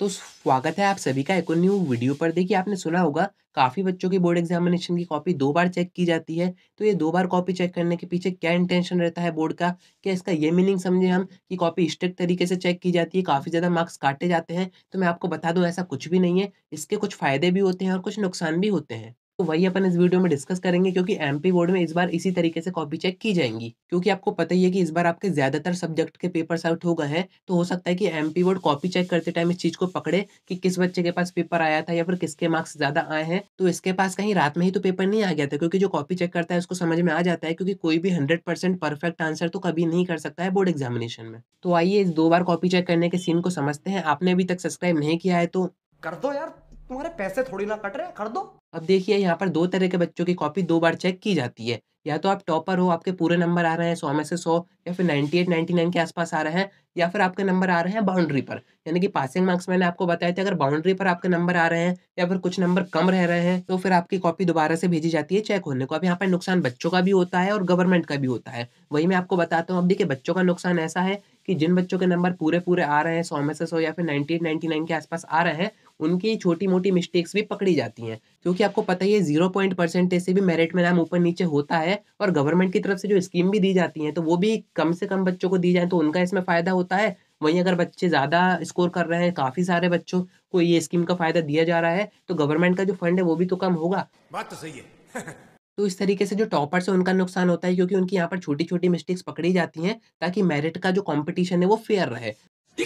तो स्वागत है आप सभी का एक और न्यू वीडियो पर। देखिए, आपने सुना होगा काफ़ी बच्चों की बोर्ड एग्जामिनेशन की कॉपी 2 बार चेक की जाती है। तो ये 2 बार कॉपी चेक करने के पीछे क्या इंटेंशन रहता है बोर्ड का? क्या इसका ये मीनिंग समझे हम कि कॉपी स्ट्रिक्ट तरीके से चेक की जाती है, काफ़ी ज़्यादा मार्क्स काटे जाते हैं? तो मैं आपको बता दूँ, ऐसा कुछ भी नहीं है। इसके कुछ फ़ायदे भी होते हैं और कुछ नुकसान भी होते हैं। तो वही अपन इस वीडियो में डिस्कस करेंगे, क्योंकि एमपी बोर्ड में इस बार इसी तरीके से कॉपी चेक की जाएँगी। क्योंकि आपको पता ही है कि इस बार आपके ज़्यादातर सब्जेक्ट के पेपर्स आउट हो गए हैं, तो हो सकता है कि एमपी बोर्ड कॉपी चेक करते टाइम इस चीज़ को पकड़े कि किस बच्चे के पास पेपर आया था या फिर किसके मार्क्स ज़्यादा आए हैं। तो इसके पास कहीं रात में ही तो पेपर नहीं आ गया था, क्योंकि जो कॉपी चेक करता है उसको समझ में आ जाता है, क्योंकि कोई भी 100% परफेक्ट आंसर तो कभी नहीं कर सकता है बोर्ड एग्जामिनेशन में। तो आइए इस 2 बार कॉपी चेक करने के सीन को समझते हैं। आपने अभी तक सब्सक्राइब नहीं किया है तो कर दो यार। तुम्हारे पैसे थोड़ी ना कट रहे हैं, कर दो। अब देखिए, यहाँ पर 2 तरह के बच्चों की कॉपी 2 बार चेक की जाती है। या तो आप टॉपर हो, आपके पूरे नंबर आ रहे हैं 100 में से 100 या फिर 98-99 के आस-पास आ रहे हैं, या फिर आपके नंबर आ रहे हैं बाउंड्री पर। यानी कि पासिंग मार्क्स मैंने आपको बताए थे, अगर बाउंड्री पर आपके नंबर आ रहे हैं या फिर कुछ नंबर कम रह रहे हैं, तो फिर आपकी कॉपी दोबारा से भेजी जाती है चेक होने को। अब यहाँ पर नुकसान बच्चों का भी होता है और गवर्नमेंट का भी होता है। वही मैं आपको बताता हूँ। अब देखिए, बच्चों का नुकसान ऐसा है कि जिन बच्चों के नंबर पूरे-पूरे आ रहे हैं, 100 में से 100 या फिर 98-99 के आस-पास आ रहे हैं, उनकी छोटी-मोटी मिस्टेक्स भी पकड़ी जाती हैं। क्योंकि आपको पता ही है, 0 पॉइंट परसेंटेज से भी मेरिट में नाम ऊपर-नीचे होता है, और गवर्नमेंट की तरफ से जो स्कीम भी दी जाती हैं, तो वो भी कम से कम बच्चों को दी जाएँ तो उनका इसमें फ़ायदा होता है। वहीं अगर बच्चे ज़्यादा स्कोर कर रहे हैं, काफ़ी सारे बच्चों को ये स्कीम का फ़ायदा दिया जा रहा है, तो गवर्नमेंट का जो फंड है वो भी तो कम होगा। बात तो सही है। तो इस तरीके से जो टॉपर्स हैं उनका नुकसान होता है, क्योंकि उनकी यहाँ पर छोटी-छोटी मिस्टेक्स पकड़ी जाती हैं, ताकि मेरिट का जो कॉम्पिटिशन है वो फेयर रहे। ये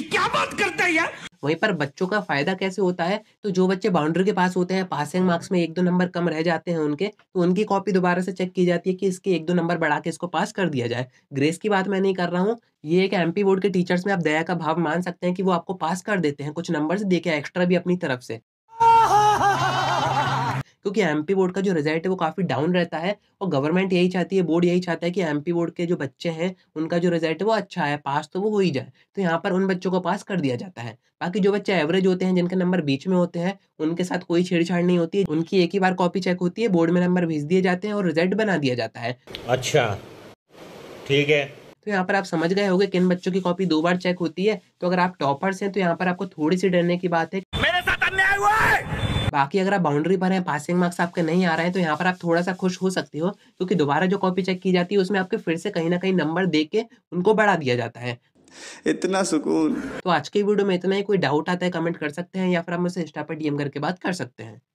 क्या बात करते हैं यार। वहीं पर बच्चों का फ़ायदा कैसे होता है, तो जो बच्चे बाउंड्री के पास होते हैं, पासिंग मार्क्स में 1-2 नंबर कम रह जाते हैं उनके, तो उनकी कॉपी दोबारा से चेक की जाती है कि इसके 1-2 नंबर बढ़ा के इसको पास कर दिया जाए। ग्रेस की बात मैं नहीं कर रहा हूँ, ये एक एमपी बोर्ड के टीचर्स में आप दया का भाव मान सकते हैं कि वो आपको पास कर देते हैं, कुछ नंबर्स दे के एक्स्ट्रा भी अपनी तरफ से। क्योंकि एमपी बोर्ड का जो रिज़ल्ट है वो काफ़ी डाउन रहता है, और गवर्नमेंट यही चाहती है, बोर्ड यही चाहता है कि एमपी बोर्ड के जो बच्चे हैं, उनका जो रिज़ल्ट है वो अच्छा आए, पास तो वो हो ही जाए। तो यहाँ पर उन बच्चों को पास कर दिया जाता है। बाकी जो बच्चे एवरेज होते हैं, जिनके नंबर बीच में होते हैं, उनके साथ कोई छेड़-छाड़ नहीं होती है। उनकी एक ही बार कॉपी चेक होती है, बोर्ड में नंबर भेज दिए जाते हैं और रिज़ल्ट बना दिया जाता है। अच्छा, ठीक है। तो यहाँ पर आप समझ गए होंगे किन बच्चों की कॉपी 2 बार चेक होती है। तो अगर आप टॉपर्स हैं, तो यहाँ पर आपको थोड़ी-सी डरने की बात है। मेरे साथ अन्याय हुआ है। बाकी अगर आप बाउंड्री पर हैं, पासिंग मार्क्स आपके नहीं आ रहे हैं, तो यहाँ पर आप थोड़ा-सा खुश हो सकते हो, क्योंकि दोबारा जो कॉपी चेक की जाती है, उसमें आपके फिर से कहीं न कहीं नंबर दे के उनको बढ़ा दिया जाता है। इतना सुकून। तो आज की वीडियो में इतना ही। कोई डाउट आता है कमेंट कर सकते हैं, या फिर आप मुझसे इंस्टा पर डीएम करके बात कर सकते हैं।